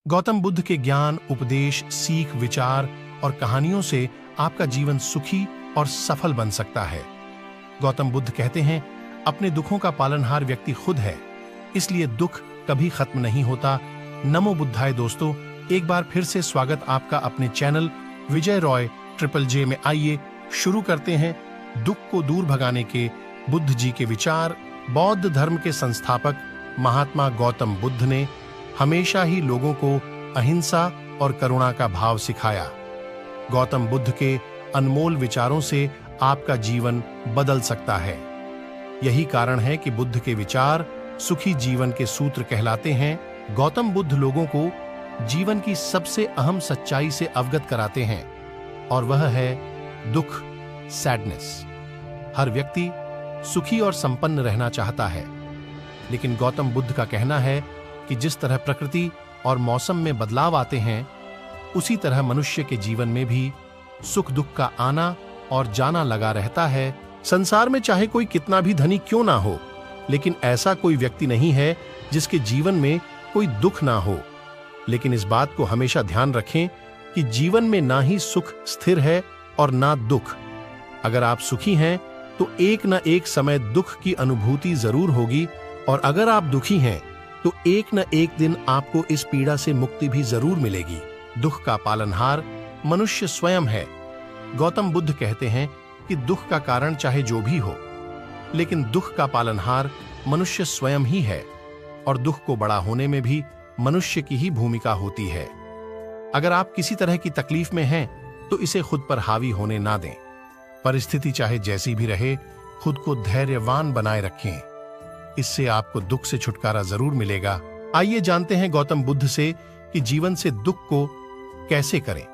गौतम बुद्ध के ज्ञान, उपदेश, सीख, विचार और कहानियों से आपका जीवन सुखी और सफल बन सकता है। गौतम बुद्ध कहते हैं, अपने दुखों का पालनहार व्यक्ति खुद है, इसलिए दुख कभी खत्म नहीं होता। नमो बुद्धाय दोस्तों, एक बार फिर से स्वागत आपका अपने चैनल विजय रॉय ट्रिपल जे में। आइए शुरू करते हैं। दुख को दूर भगाने के बुद्ध जी के विचार। बौद्ध धर्म के संस्थापक महात्मा गौतम बुद्ध ने हमेशा ही लोगों को अहिंसा और करुणा का भाव सिखाया। गौतम बुद्ध के अनमोल विचारों से आपका जीवन बदल सकता है। यही कारण है कि बुद्ध के विचार सुखी जीवन के सूत्र कहलाते हैं। गौतम बुद्ध लोगों को जीवन की सबसे अहम सच्चाई से अवगत कराते हैं, और वह है दुख, सैडनेस। हर व्यक्ति सुखी और संपन्न रहना चाहता है, लेकिन गौतम बुद्ध का कहना है कि जिस तरह प्रकृति और मौसम में बदलाव आते हैं, उसी तरह मनुष्य के जीवन में भी सुख दुख का आना और जाना लगा रहता है। संसार में चाहे कोई कितना भी धनी क्यों ना हो, लेकिन ऐसा कोई व्यक्ति नहीं है जिसके जीवन में कोई दुख ना हो। लेकिन इस बात को हमेशा ध्यान रखें कि जीवन में ना ही सुख स्थिर है और ना दुख। अगर आप सुखी हैं तो एक न एक समय दुख की अनुभूति जरूर होगी, और अगर आप दुखी हैं तो एक न एक दिन आपको इस पीड़ा से मुक्ति भी जरूर मिलेगी। दुख का पालनहार मनुष्य स्वयं है। गौतम बुद्ध कहते हैं कि दुख का कारण चाहे जो भी हो, लेकिन दुख का पालनहार मनुष्य स्वयं ही है, और दुख को बड़ा होने में भी मनुष्य की ही भूमिका होती है। अगर आप किसी तरह की तकलीफ में हैं तो इसे खुद पर हावी होने ना दें। परिस्थिति चाहे जैसी भी रहे, खुद को धैर्यवान बनाए रखें। इससे आपको दुख से छुटकारा जरूर मिलेगा। आइए जानते हैं गौतम बुद्ध से कि जीवन से दुख को कैसे करें।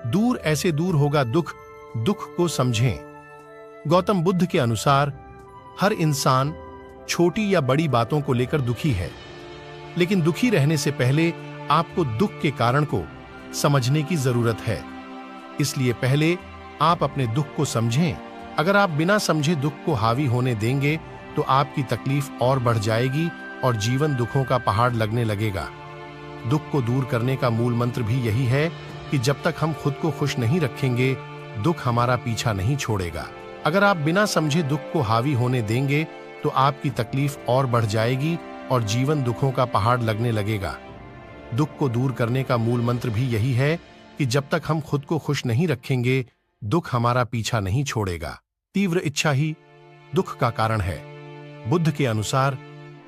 दूर ऐसे दूर होगा दुख, दुख को समझें। गौतम बुद्ध के अनुसार हर इंसान छोटी या बड़ी बातों को लेकर दुखी है, लेकिन दुखी रहने से पहले आपको दुख के कारण को समझने की जरूरत है। इसलिए पहले आप अपने दुख को समझें। अगर आप बिना समझे दुख को हावी होने देंगे तो आपकी तकलीफ और बढ़ जाएगी और जीवन दुखों का पहाड़ लगने लगेगा। दुख को दूर करने का मूल मंत्र भी यही है कि जब तक हम खुद को खुश नहीं रखेंगे, दुख हमारा पीछा नहीं छोड़ेगा। अगर आप बिना समझे दुख को हावी होने देंगे तो आपकी तकलीफ और बढ़ जाएगी और जीवन दुखों का पहाड़ लगने लगेगा। दुख को दूर करने का मूल मंत्र भी यही है कि जब तक हम खुद को खुश नहीं रखेंगे, दुख हमारा पीछा नहीं छोड़ेगा। तीव्र इच्छा ही दुख का कारण है। बुद्ध के अनुसार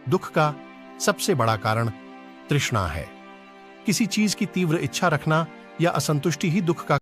दुख का सबसे बड़ा कारण तृष्णा है। किसी चीज की तीव्र इच्छा रखना या असंतुष्टि ही दुख का